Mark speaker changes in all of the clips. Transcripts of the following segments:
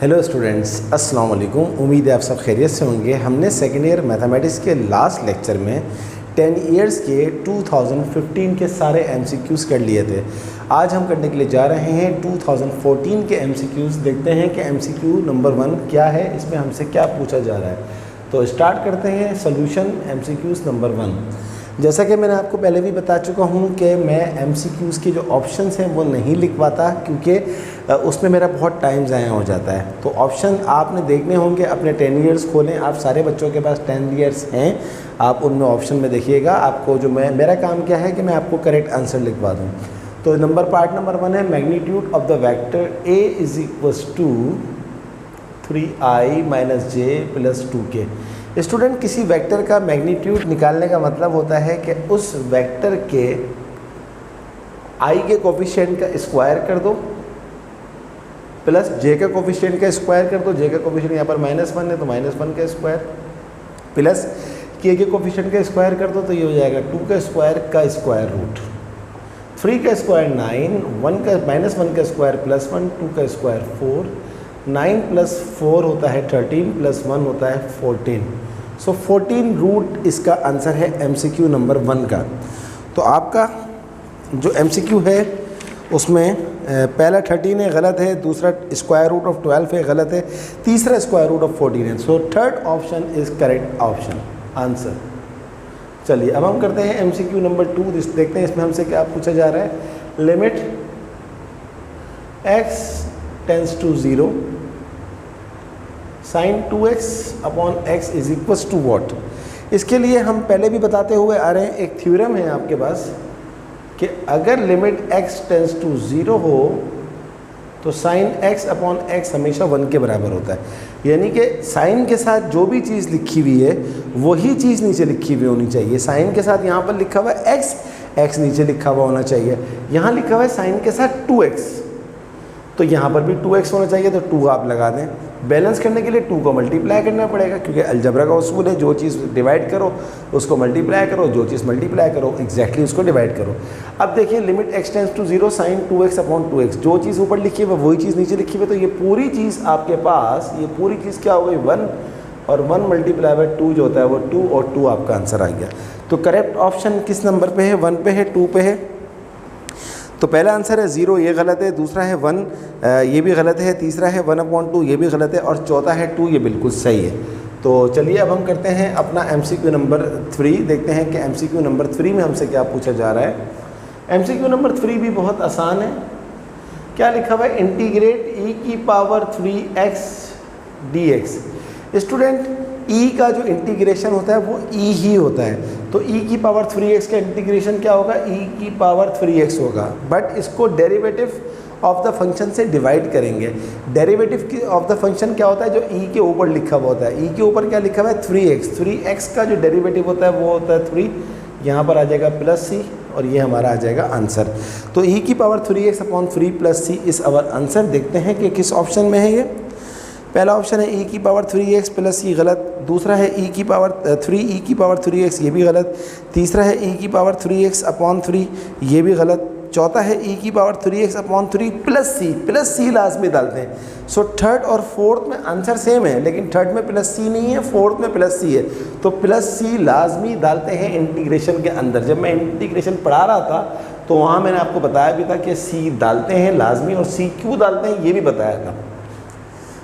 Speaker 1: Hello students, अस्सलाम वालेकुम। उम्मीद है आप सब खैरियत से होंगे। हमने सेकेंड ईयर मैथमेटिक्स के लास्ट लेक्चर में 10 इयर्स के 2015 के सारे MCQs कर लिए थे। आज हम करने के लिए जा रहे हैं 2014 के MCQs। देखते हैं कि MCQ नंबर 1 क्या है, इसमें हमसे क्या पूछा जा रहा है। तो स्टार्ट करते हैं सॉल्यूशन MCQs नंबर 1। जैसा कि मैंने आपको पहले भी बता चुका हूं कि मैं MCQs के जो ऑप्शंस हैं वो नहीं लिखवाता, क्योंकि उसमें मेरा बहुत टाइम ज़ाया हो जाता है। तो ऑप्शन आपने देखने होंगे, अपने 10 इयर्स खोलें। आप सारे बच्चों के पास 10 इयर्स हैं, आप उनमें ऑप्शन में देखिएगा। आपको जो मेरा काम क्या है कि मैं आपको करेक्ट आंसर लिखवा दूँ। तो पार्ट नंबर 1 है magnitude of the vector A = 3i - j + 2k। Student, किसी वेक्टर का मैग्नीट्यूड निकालने का मतलब होता है कि उस वेक्टर के i के कोफिशिएंट का स्क्वायर कर दो प्लस j का कोफिशिएंट का स्क्वायर कर दो। j का कोफिशिएंट यहाँ पर -1 है तो -1 का स्क्वायर प्लस k के कोफिशिएंट का स्क्वायर कर दो, तो ये हो जाएगा 2 का स्क्वायर का स्क्वायर रूट। 3 का स्क्वायर 9, -1 का स्क्वायर +1, 2 का स्क्वायर 4, 9 + 4 होता है 13 + 1 होता है 14। सो 14 रूट इसका आंसर है MCQ नंबर 1 का। तो आपका जो MCQ है उसमें पहला 13 है, गलत है। दूसरा स्क्वायर रूट ऑफ 12 है, गलत है। तीसरा स्क्वायर रूट ऑफ 14 है। सो third option is correct option answer. चलिए अब हम करते हैं MCQ नंबर 2। देखते हैं इसमें हमसे क्या पूछा जा रहा है। Limit x tends to 0 sin 2x / x = what। इसके लिए हम पहले भी बताते हुए आ रहे हैं, एक थ्योरम है आपके पास कि अगर लिमिट x टेंड्स टू 0 हो तो sin x / x हमेशा 1 के बराबर होता है। यानी कि साइन के साथ जो भी चीज़ लिखी हुई है वही चीज़ नीचे लिखी हुई होनी चाहिए। साइन के साथ यहाँ पर लिखा हुआ है x नीचे लिखा हुआ होना चाहिए। यहाँ लिखा हुआ है साइन के साथ 2x, तो यहाँ पर भी 2x होना चाहिए, तो 2 आप लगा दें। बैलेंस करने के लिए 2 को मल्टीप्लाई करना पड़ेगा, क्योंकि अलजबरा का उसूल है, जो चीज़ डिवाइड करो उसको मल्टीप्लाई करो, जो चीज़ मल्टीप्लाई करो एग्जैक्टली उसको डिवाइड करो। अब देखिए limit x tends to 0 sin 2x / 2x, जो चीज़ ऊपर लिखी है वही चीज़ नीचे लिखी है। तो ये पूरी चीज़ आपके पास, ये पूरी चीज़ क्या हो गई 1, और 1 × 2 जो होता है वो 2, और 2 आपका आंसर आ गया। तो करेक्ट ऑप्शन किस नंबर पे है? 1 पे है, 2 पे है। तो पहला आंसर है 0, ये गलत है। दूसरा है 1, ये भी गलत है। तीसरा है 1/2, ये भी गलत है। और चौथा है 2, ये बिल्कुल सही है। तो चलिए अब हम करते हैं अपना MCQ नंबर 3। देखते हैं कि MCQ नंबर 3 में हमसे क्या पूछा जा रहा है। MCQ नंबर 3 भी बहुत आसान है। क्या लिखा हुआ है? Integrate e⁻3x dx। Student, e का जो इंटीग्रेशन होता है वो e ही होता है, तो e⁻3x का इंटीग्रेशन क्या होगा? e⁻3x होगा। बट इसको डेरिवेटिव ऑफ द फंक्शन से डिवाइड करेंगे। डेरिवेटिव ऑफ द फंक्शन क्या होता है? जो e के ऊपर लिखा हुआ होता है। e के ऊपर क्या लिखा हुआ है? 3x। 3x का जो डेरिवेटिव होता है वो होता है 3। यहाँ पर आ जाएगा +c, और ये हमारा आ जाएगा आंसर। तो e⁻3x / 3 + c इस अवर आंसर। देखते हैं कि किस ऑप्शन में है ये। पहला ऑप्शन है e⁻3x + c, गलत। दूसरा है e⁻3x, ये भी गलत। तीसरा है e⁻3x / 3, ये भी गलत। चौथा है e⁻3x / 3 + c लाजमी डालते हैं। सो थर्ड और फोर्थ में आंसर सेम है, लेकिन थर्ड में +c नहीं है, फोर्थ में +c है। तो +c लाजमी डालते हैं इंटीग्रेशन के अंदर। जब मैं इंटीग्रेशन पढ़ा रहा था तो वहाँ मैंने आपको बताया भी था कि c डालते हैं लाजमी, और c क्यों डालते हैं ये भी बताया था।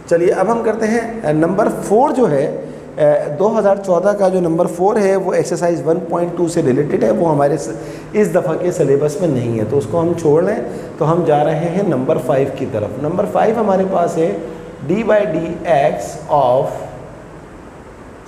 Speaker 1: चलिए अब हम करते हैं नंबर 4 जो है 2014 का जो नंबर 4 है वो एक्सरसाइज 1.2 से रिलेटेड है। वो हमारे इस दफ़ा के सिलेबस में नहीं है, तो उसको हम छोड़ लें। तो हम जा रहे हैं नंबर 5 की तरफ। नंबर 5 हमारे पास है d/dx ऑफ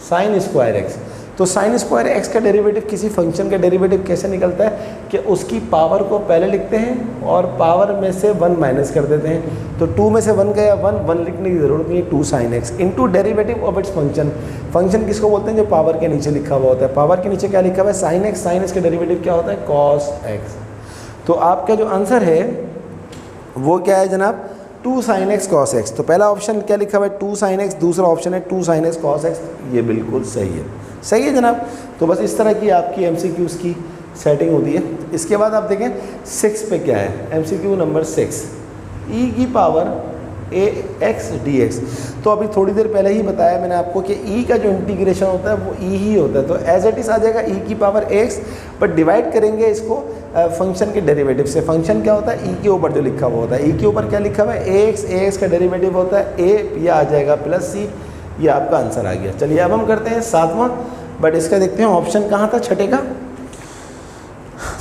Speaker 1: sin² x। तो sin² x का डेरिवेटिव, किसी फंक्शन का डेरिवेटिव कैसे निकलता है कि उसकी पावर को पहले लिखते हैं और पावर में से 1 माइनस कर देते हैं। तो 2 में से 1 गया, 1 लिखने की ज़रूरत नहीं है। 2 sin x into derivative of its function. Function किसको बोलते हैं? जो पावर के नीचे लिखा हुआ होता है। पावर के नीचे क्या लिखा हुआ है? sin x। sin x का डेरिवेटिव क्या होता है? cos x। तो आपका जो आंसर है वो क्या है जनाब? 2 sin x cos x। तो पहला ऑप्शन क्या लिखा हुआ है? 2 sin x। दूसरा ऑप्शन है 2 sin x cos x। ये बिल्कुल सही है, सही है जनाब। तो बस इस तरह की आपकी MCQs की सेटिंग होती है। इसके बाद आप देखें 6 पे क्या है। MCQ नंबर 6, e⁻ ए एक्स डी एक्स। तो अभी थोड़ी देर पहले ही बताया मैंने आपको कि ई का जो इंटीग्रेशन होता है वो ई ही होता है, तो एज इट इज़ आ जाएगा ई की पावर एक्स, बट डिवाइड करेंगे इसको फंक्शन के डेरिवेटिव से। फंक्शन क्या होता है, ई के ऊपर जो लिखा हुआ होता है, ई के ऊपर क्या लिखा हुआ है, ए एक्स का डेरिवेटिव होता है ए, यह आ जाएगा प्लस सी, ये आपका आंसर आ गया। चलिए अब हम करते हैं 7वां, बट इसका देखते हैं ऑप्शन कहाँ था छठे का।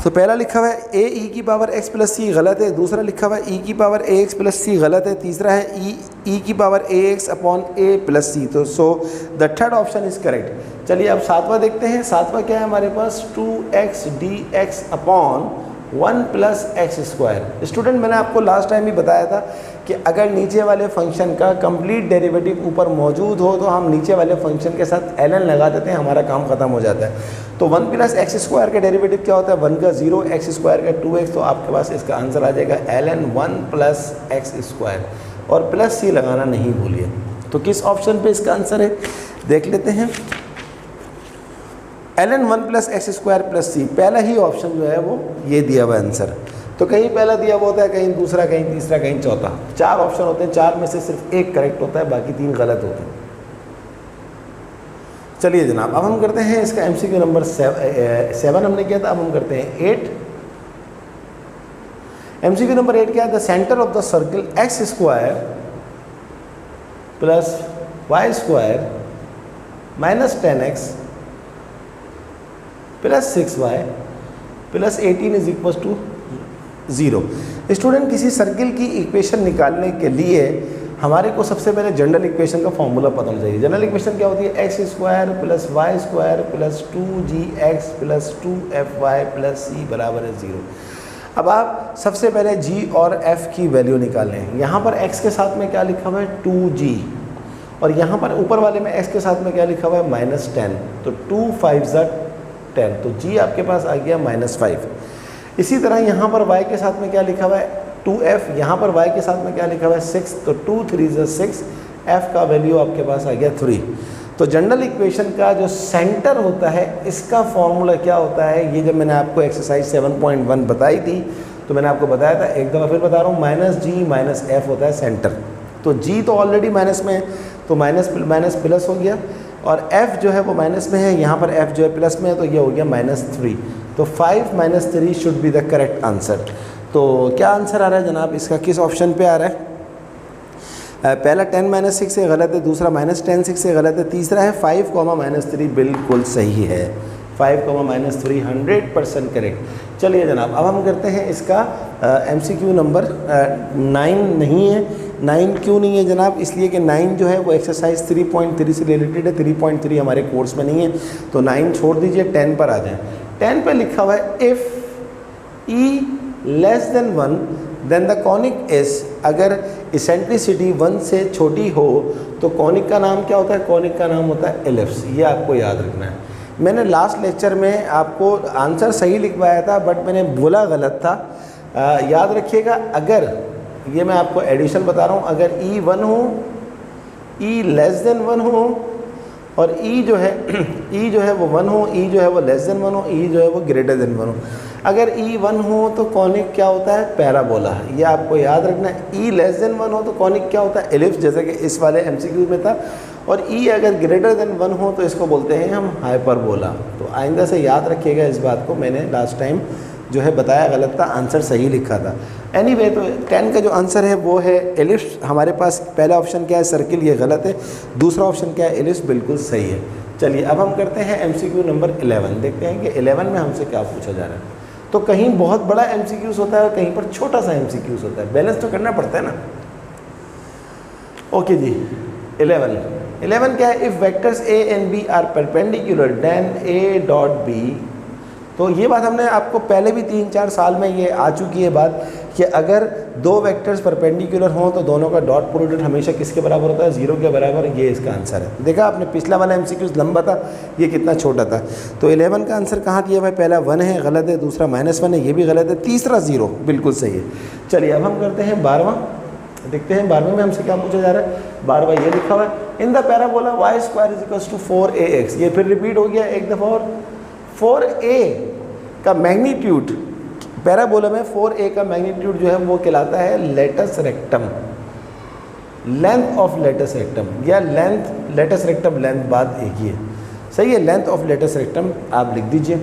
Speaker 1: तो पहला लिखा हुआ है ए ई की पावर एक्स प्लस सी, गलत है। दूसरा लिखा हुआ है ई की पावर ए एक्स प्लस सी, गलत है। तीसरा है ई की पावर ए एक्स अपॉन ए प्लस सी, तो so the third option is correct. चलिए अब 7वां देखते हैं। 7वां क्या है हमारे पास, 2x dx upon 1 plus x square. Student मैंने आपको लास्ट टाइम भी बताया था कि अगर नीचे वाले फंक्शन का कंप्लीट डेरिवेटिव ऊपर मौजूद हो तो हम नीचे वाले फंक्शन के साथ ln लगा देते हैं, हमारा काम ख़त्म हो जाता है। तो 1 प्लस एक्स स्क्वायर का डेरिवेटिव क्या होता है, 1 का 0, एक्स स्क्वायर का 2x, तो आपके पास इसका आंसर आ जाएगा ln 1 प्लस एक्स स्क्वायर, और प्लस सी लगाना नहीं भूलिए। तो किस ऑप्शन पे इसका आंसर है देख लेते हैं, ln 1 plus x square plus C. पहला ही ऑप्शन जो है वो ये दिया हुआ आंसर, तो कहीं पहला दिया हुआ होता है, कहीं दूसरा, कहीं तीसरा, कहीं चौथा। 4 ऑप्शन होते हैं, 4 में से सिर्फ एक करेक्ट होता है, बाकी 3 गलत होते हैं। चलिए जनाब अब हम करते हैं इसका MCQ नंबर 7 हमने किया था, अब हम करते हैं 8। MCQ नंबर 8 क्या है, the centre of the circle x square plus y square minus 10x plus 6y plus 18 is equal to 0। Student किसी सर्किल की इक्वेशन निकालने के लिए हमारे को सबसे पहले जनरल इक्वेशन का फॉर्मूला पता होना चाहिए। जनरल इक्वेशन क्या होती है, x square plus y square plus 2gx plus 2fy plus c बराबर है 0। अब आप सबसे पहले g और f की वैल्यू निकालें। यहाँ पर x के साथ में क्या लिखा हुआ है, 2g, और यहाँ पर ऊपर वाले में x के साथ में क्या लिखा हुआ है, -10, तो 2 5 10, तो g आपके पास आ गया -5। इसी तरह यहाँ पर y के साथ में क्या लिखा हुआ है, 2f, यहाँ पर y के साथ में क्या लिखा हुआ है, 6, तो 2 3 6, f का वैल्यू आपके पास आ गया 3। तो जनरल इक्वेशन का जो सेंटर होता है इसका फॉर्मूला क्या होता है, ये जब मैंने आपको एक्सरसाइज 7.1 बताई थी तो मैंने आपको बताया था, एक दफ़ा फिर बता रहा हूँ, -g -f होता है सेंटर। तो g तो ऑलरेडी माइनस में है, तो माइनस प्लस हो गया, और f जो है वो माइनस में है, यहाँ पर f जो है प्लस में है, तो ये हो गया -3। तो 5 - 3 should be the correct answer. तो क्या आंसर आ रहा है जनाब इसका, किस ऑप्शन पे आ रहा है, पहला 10 - 6 से गलत है, दूसरा -10 6 से गलत है, तीसरा है 5, -3 बिल्कुल सही है। 5, -3 100% करेक्ट। चलिए जनाब अब हम करते हैं इसका MCQ नंबर 9 नहीं है। 9 क्यों नहीं है जनाब, इसलिए कि 9 जो है वो एक्सरसाइज 3.3 से रिलेटेड है, 3.3 हमारे कोर्स में नहीं है, तो 9 छोड़ दीजिए, 10 पर आ जाए। 10 पर लिखा हुआ है if E less than 1 then the conic is, अगर इसेंट्रिसिटी 1 से छोटी हो तो कॉनिक का नाम क्या होता है, कॉनिक का नाम होता है एलिप्स। ये आपको याद रखना है। मैंने लास्ट लेक्चर में आपको आंसर सही लिखवाया था, बट मैंने बोला गलत था, याद रखिएगा। अगर ये मैं आपको एडिशन बता रहा हूँ, अगर E 1 हो, E लेस देन 1 हो, और E जो है वो 1 हो, E जो है वो लेस देन 1 हो, E जो है वो ग्रेटर देन 1 हो। अगर E 1 हो तो कॉनिक क्या होता है, पैराबोला। ये आपको याद रखना है। E लेस देन 1 हो तो कॉनिक क्या होता है, एलिप्स, जैसे कि इस वाले MCQ में था। और E अगर ग्रेटर देन 1 हो तो इसको बोलते हैं हम हाइपरबोला। तो आइंदा से याद रखिएगा इस बात को, मैंने लास्ट टाइम जो है बताया गलत था, आंसर सही लिखा था। एनीवे तो 10 का जो आंसर है वो है एलिप्स। हमारे पास पहला ऑप्शन क्या है, सर्किल, ये गलत है। दूसरा ऑप्शन क्या है, एलिप्स, बिल्कुल सही है। चलिए अब हम करते हैं MCQ नंबर 11। देखते हैं कि 11 में हमसे क्या पूछा जा रहा है। तो कहीं बहुत बड़ा MCQs होता है और कहीं पर छोटा सा MCQs होता है, बैलेंस तो करना पड़ता है ना। ओके जी, 11 क्या है, if vectors A and B are perpendicular then A dot B। तो ये बात हमने आपको पहले भी 3-4 साल में ये आ चुकी है बात, कि अगर दो वेक्टर्स परपेंडिकुलर हों तो दोनों का डॉट प्रोडक्ट हमेशा किसके बराबर होता है, 0 के बराबर। ये इसका आंसर है। देखा आपने, पिछला वाला MCQ लंबा था, ये कितना छोटा था। तो 11 का आंसर कहाँ दिया भाई, पहला 1 है, गलत है, दूसरा -1 है, ये भी गलत है, तीसरा 0 बिल्कुल सही है। चलिए अब हम करते हैं 12वां। देखते हैं 12वें में हमसे क्या पूछा जा रहा है। 12वां ये लिखा हुआ है, in the parabola y square is equals to 4ax। ये फिर रिपीट हो गया एक दफ़ा और। 4a का मैग्नीट्यूड, पैराबोला में 4a का मैग्नीट्यूड जो है वो कहलाता है latus rectum. Length of latus rectum, या लेंथ लेटस रेक्टम लेंथ बात एक ही है, सही है। लेंथ ऑफ लेटस रेक्टम आप लिख दीजिए।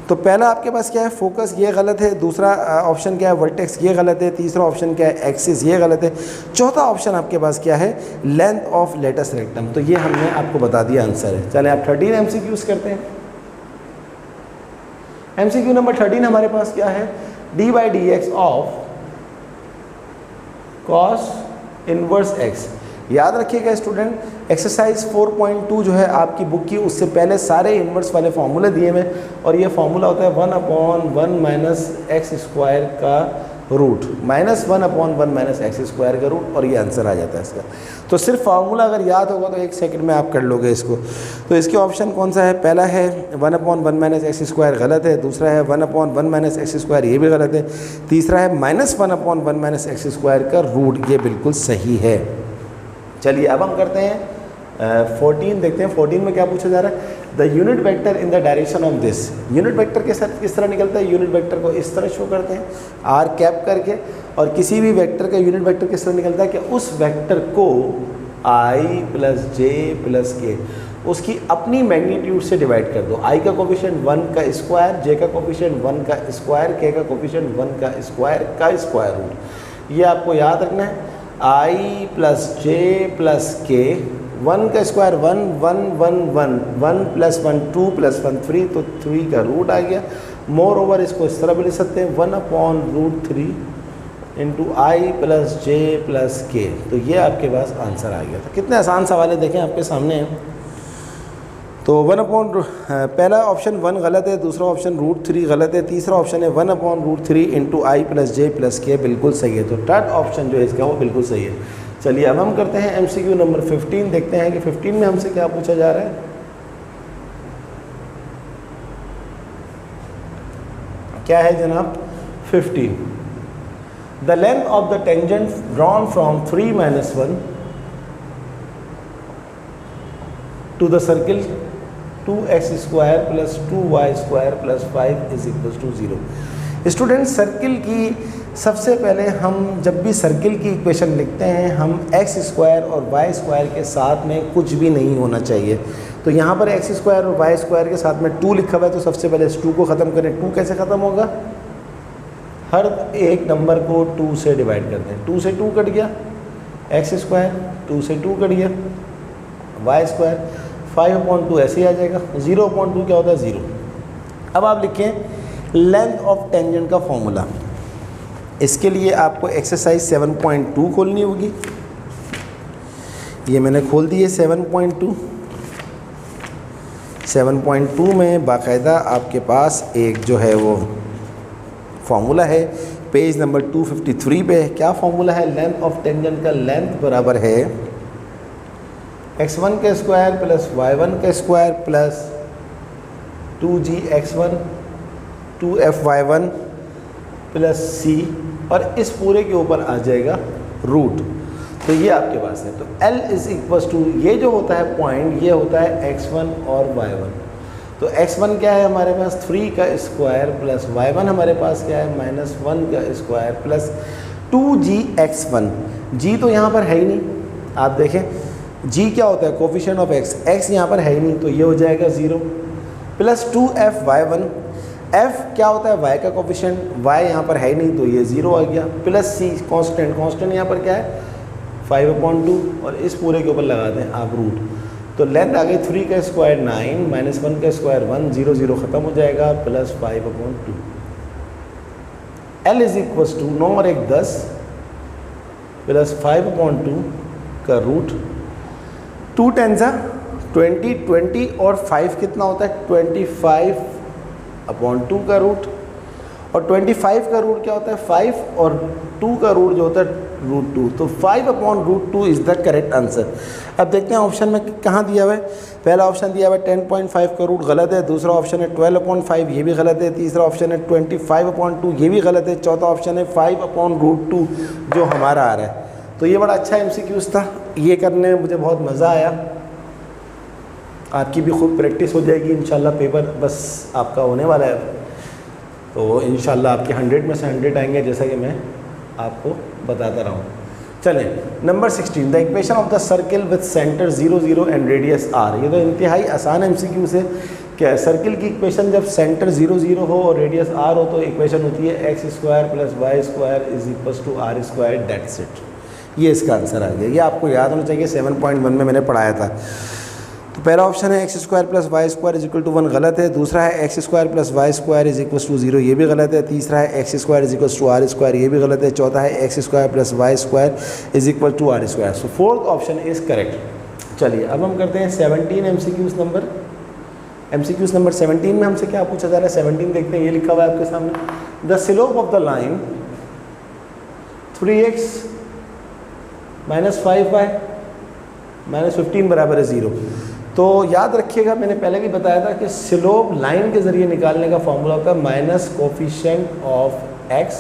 Speaker 1: तो पहला आपके पास क्या है, फोकस, ये गलत है। दूसरा ऑप्शन क्या है, वर्टेक्स, ये गलत है। तीसरा ऑप्शन क्या है, एक्सिस, ये गलत है। चौथा ऑप्शन आपके पास क्या है, लेंथ ऑफ लेटस रेक्टम। तो ये हमने आपको बता दिया आंसर है। चलें आप 13 MCQs करते हैं। MCQ नंबर 13 हमारे पास क्या है, d/dx of cos inverse x। याद रखिएगा स्टूडेंट, एक्सरसाइज 4.2 जो है आपकी बुक की, उससे पहले सारे इन्वर्स वाले फॉर्मूले दिए हुए, और ये फॉर्मूला होता है 1/1 - x² का रूट, -1/1 - x² का रूट, और ये आंसर आ जाता है इसका। तो सिर्फ फार्मूला अगर याद होगा तो 1 सेकंड में आप कर लोगे इसको। तो इसके ऑप्शन कौन सा है, पहला है 1/1 - x² गलत है। दूसरा है 1/1 - x², ये भी गलत है। तीसरा है -1/1 - x² का रूट, ये बिल्कुल सही है। चलिए अब हम करते हैं 14, देखते हैं 14 में क्या पूछा जा रहा है। The unit vector in the direction of this. Unit vector के साथ किस तरह निकलता है, यूनिट वेक्टर को इस तरह शो करते हैं आर कैप करके, और किसी भी वेक्टर का यूनिट वेक्टर किस तरह निकलता है कि उस वेक्टर को i + j + k उसकी अपनी मैग्नीट्यूड से डिवाइड कर दो। i का कोफिशिएंट 1 का स्क्वायर, j का कोफिशिएंट 1 का स्क्वायर, k का कोफिशिएंट 1 का स्क्वायर रूट। ये आपको याद रखना है, i + j + k, 1 का स्क्वायर 1 1 1 1 1 + 1 2 + 1 3, तो 3 का रूट आ गया। मोर ओवर इसको इस तरह भी लिख सकते हैं 1/√3 × i + j + k। तो ये आपके पास आंसर आ गया था। कितने आसान सवाल है देखें आपके सामने हैं। तो पहला ऑप्शन 1 गलत है, दूसरा ऑप्शन √3 गलत है, तीसरा ऑप्शन है 1/√3 × i + j + k बिल्कुल सही है। तो थर्ड ऑप्शन जो है इसका वो बिल्कुल सही है। चलिए अब हम करते हैं MCQ नंबर 15, देखते हैं कि 15 में हमसे क्या पूछा जा रहा है। क्या है जनाब 15, the length of the tangent drawn from 3 - 1 to the circle 2x² + 2y² + 5 = 0। Student, circle की सबसे पहले हम जब भी सर्किल की इक्वेशन लिखते हैं, हम x² और y² के साथ में कुछ भी नहीं होना चाहिए। तो यहाँ पर x² और y² के साथ में 2 लिखा हुआ है, तो सबसे पहले इस 2 को ख़त्म करें। 2 कैसे ख़त्म होगा, हर एक नंबर को 2 से डिवाइड करते हैं। 2 से 2 कट गया, x², 2 से 2 कट गया, y², 5/2 ऐसे ही आ जाएगा। 0/2 क्या होता है, 0। अब आप लिखें लेंथ ऑफ टेंजेंट का फॉर्मूला। इसके लिए आपको एक्सरसाइज 7.2 खोलनी होगी। ये मैंने खोल दी है 7.2। 7.2 में बाकायदा आपके पास एक जो है वो फॉर्मूला है, पेज नंबर 253 पे। क्या फॉर्मूला है, लेंथ ऑफ टेंजेंट का लेंथ बराबर है x1 का स्क्वायर + y1 का स्क्वायर + 2gx1 2fy1 + c, और इस पूरे के ऊपर आ जाएगा रूट। तो ये आपके पास है। तो L = ये जो होता है पॉइंट, ये होता है x1 और y1। तो x1 क्या है हमारे पास 3 का स्क्वायर + y1 हमारे पास क्या है -1 का स्क्वायर + 2gx1। g तो यहाँ पर है ही नहीं, आप देखें g क्या होता है, कोफिशिएंट ऑफ x, x यहाँ पर है ही नहीं, तो ये हो जाएगा 0 + 2fy1। f क्या होता है, y का कोफिशिएंट, y यहाँ पर है ही नहीं, तो ये 0 आ गया, + c कांस्टेंट यहाँ पर क्या है 5/2, और इस पूरे के ऊपर लगा दें आप रूट। तो लेंथ आ गई 3 का स्क्वायर 9 -1 का स्क्वायर 1, 0 0 ख़त्म हो जाएगा, + 5/2। L = 9 और 1 10 + 5/2 का रूट। 2 10 20, 20 और 5 कितना होता है 25/2 का रूट, और 25 का रूट क्या होता है 5, और 2 का रूट जो होता है √2। तो 5/√2 इज़ द करेक्ट आंसर। अब देखते हैं ऑप्शन में कहाँ दिया हुआ है। पहला ऑप्शन दिया हुआ है 10.5 का रूट गलत है, दूसरा ऑप्शन है 12/5, ये भी गलत है, तीसरा ऑप्शन है 25/2, ये भी गलत है, चौथा ऑप्शन है 5/√2 जो हमारा आ रहा है। तो ये बड़ा अच्छा MCQs था, ये करने में मुझे बहुत मज़ा आया। आपकी भी खूब प्रैक्टिस हो जाएगी इंशाल्लाह, पेपर बस आपका होने वाला है। तो इंशाल्लाह आपके 100 में से 100 आएंगे, जैसा कि मैं आपको बताता रहा हूँ। चलें, number 16, the equation of the circle with centre 0 0 and radius r। ये तो इंतहाई आसान एमसीक्यू से क्या है, सर्किल की इक्वेशन जब सेंटर 0 0 हो और रेडियस r हो तो इक्वेशन होती है x² + y² = r², that's it. ये इसका आंसर आ गया, ये आपको याद होना चाहिए, 7.1 में मैंने पढ़ाया था। तो पहला ऑप्शन है x² + y² = 1, गलत है। दूसरा है x² + y² = 0, ये भी गलत है। तीसरा है x² = r², ये भी गलत है। चौथा है x² + y² = r²। So fourth option is correct. चलिए अब हम करते हैं 17 एमसीक्यूज़ नंबर 17 में हमसे क्या पूछा जा रहा है। 17 देखते हैं, ये लिखा हुआ है आपके सामने, the slope of the line 3x - 5y - 15 = 0। तो याद रखिएगा, मैंने पहले भी बताया था कि स्लोप लाइन के ज़रिए निकालने का फॉर्मूला होता है minus coefficient of x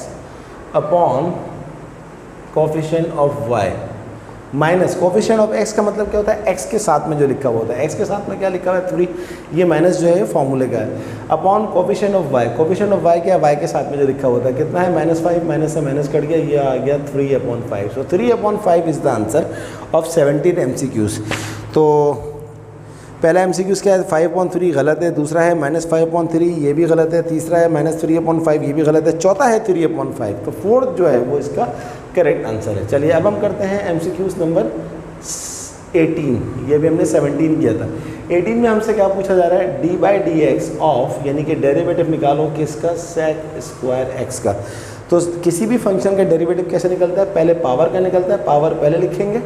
Speaker 1: upon coefficient of y। Minus coefficient of x का मतलब क्या होता है, x के साथ में जो लिखा हुआ होता है। x के साथ में क्या लिखा हुआ है 3, ये माइनस जो है फॉर्मूले का है, upon coefficient of y। Coefficient of y क्या है, y के साथ में जो लिखा होता है कितना है -5, माइनस से माइनस कट गया, ये आ गया 3/5। सो 3/5 is the answer of 17 MCQs। तो पहला MCQs क्या है, 5/3 गलत है। दूसरा है -5/3, ये भी गलत है। तीसरा है -3/5, ये भी गलत है। चौथा है 3/5। तो फोर्थ जो है वो इसका करेक्ट आंसर है। चलिए अब हम करते हैं MCQs नंबर 18, ये भी हमने 17 किया था। 18 में हमसे क्या पूछा जा रहा है, d/dx ऑफ, यानी कि डेरिवेटिव निकालो किसका, sec² x का। तो किसी भी फंक्शन का डेरिवेटिव कैसे निकलता है, पहले पावर का निकलता है, पावर पहले लिखेंगे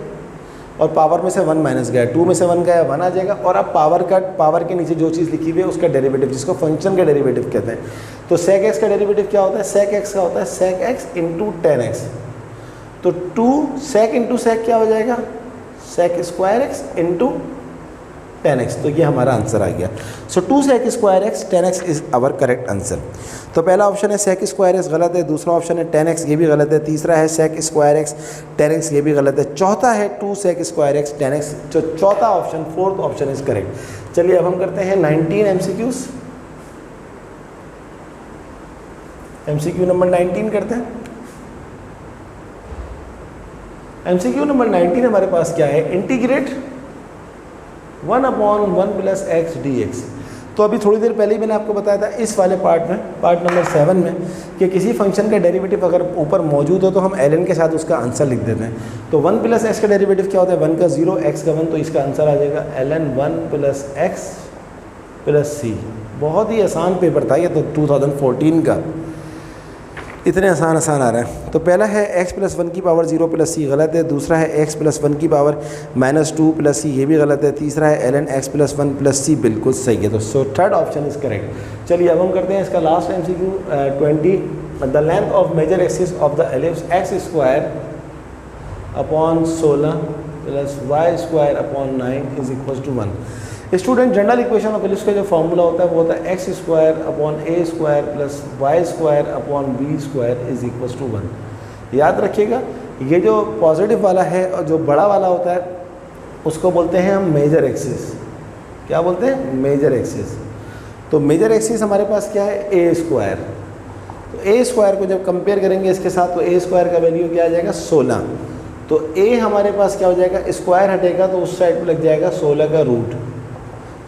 Speaker 1: और पावर में से 1 माइनस गया, 2 में से 1 गया 1 आ जाएगा, और अब पावर के नीचे जो चीज़ लिखी हुई है उसका डेरिवेटिव, जिसको फंक्शन का डेरिवेटिव कहते हैं। तो sec x का डेरिवेटिव क्या होता है, sec x का होता है sec x × tan x। तो 2 sec × sec क्या हो जाएगा, sec² x × tan x। तो ये हमारा आंसर आ गया। So 2 sec² x tan x is our correct answer. तो पहला ऑप्शन है sec² x, गलत है। दूसरा ऑप्शन है tan x, ये भी गलत है। तीसरा है sec² x tan x, ये भी गलत है। चौथा है 2 sec² x tan x। तो चौथा option, fourth option is correct. चलिए अब हम करते हैं 19 MCQs। MCQ नंबर 19 करते हैं। MCQ नंबर 19 हमारे पास क्या है, इंटीग्रेट 1/1 + x dx। तो अभी थोड़ी देर पहले ही मैंने आपको बताया था इस वाले पार्ट में, पार्ट नंबर 7 में, कि किसी फंक्शन का डेरिवेटिव अगर ऊपर मौजूद हो तो हम ln के साथ उसका आंसर लिख देते हैं। तो 1 + x का डेरिवेटिव क्या होता है, 1 का 0, x का 1, तो इसका आंसर आ जाएगा ln 1 + x + c। बहुत ही आसान पेपर था ये तो 2014 का, इतने आसान आ रहा है। तो पहला है x + 1 की पावर 0 + c, गलत है। दूसरा है x + 1 की पावर -2 + c, ये भी गलत है। तीसरा है ln x + 1 + c, बिल्कुल सही है। तो so third option is correct. चलिए अब हम करते हैं इसका last MCQ 20, the length of major axis of the ellipse x² upon 16 + y² upon 9 = 1। Student, general equation of ellipse का जो फॉर्मूला होता है वो होता है x² upon a² + y² upon b² = 1। याद रखिएगा, ये जो पॉजिटिव वाला है और जो बड़ा वाला होता है उसको बोलते हैं हम मेजर एक्सिस। क्या बोलते हैं, मेजर एक्सिस। तो मेजर एक्सिस हमारे पास क्या है, a²। तो a² को जब कंपेयर करेंगे इसके साथ तो a² का वैल्यू क्या आ जाएगा, 16। तो a हमारे पास क्या हो जाएगा, स्क्वायर हटेगा तो उस साइड पर लग जाएगा 16 का रूट।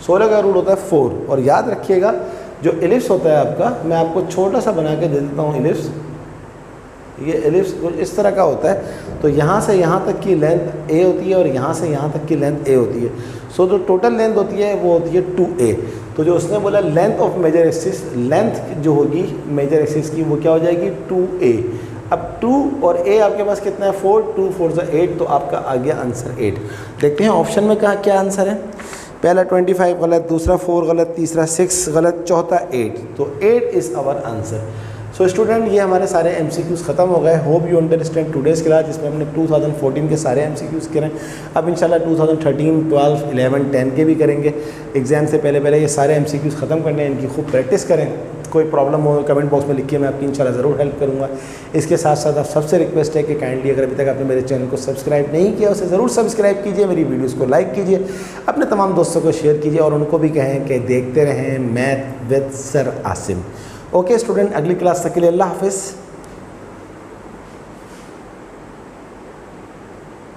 Speaker 1: 16 का रूट होता है 4। और याद रखिएगा जो एलिप्स होता है आपका, मैं आपको छोटा सा बना के दे देता हूँ एलिप्स। ये एलिप्स कुछ इस तरह का होता है। तो यहाँ से यहाँ तक की लेंथ a होती है और यहाँ से यहाँ तक की लेंथ a होती है। सो जो टोटल लेंथ होती है वो होती है 2a। तो जो उसने बोला length of major axis, length जो होगी मेजर एक्सिस की वो क्या हो जाएगी, 2a। अब 2 और a आपके पास कितना है, 4, 2 4 = 8, तो आपका आ गया आंसर 8। देखते हैं ऑप्शन में कहाँ क्या आंसर है। पहला 25 गलत, दूसरा 4 गलत, तीसरा 6 गलत, चौथा 8। तो 8 is our answer. So student, ये हमारे सारे MCQs ख़त्म हो गए। Hope you understand today's class, जिसमें हमने 2014 के सारे MCQs करें। अब इंशाल्लाह 2013, 12, 11, 10 के भी करेंगे। एग्ज़ाम से पहले ये सारे MCQs ख़त्म करने हैं, इनकी खूब प्रैक्टिस करें। कोई प्रॉब्लम हो कमेंट बॉक्स में लिखिए, मैं आपकी इंशाल्लाह ज़रूर हेल्प करूँगा। इसके साथ साथ आप सबसे रिक्वेस्ट है कि काइंडली अगर अभी तक आपने मेरे चैनल को सब्सक्राइब नहीं किया उसे ज़रूर सब्सक्राइब कीजिए, मेरी वीडियोज़ को लाइक कीजिए, अपने तमाम दोस्तों को शेयर कीजिए और उनको भी कहें कि देखते रहें math with sir Asim. Okay student, अगली क्लास तक के लिए अल्लाह हाफिज़।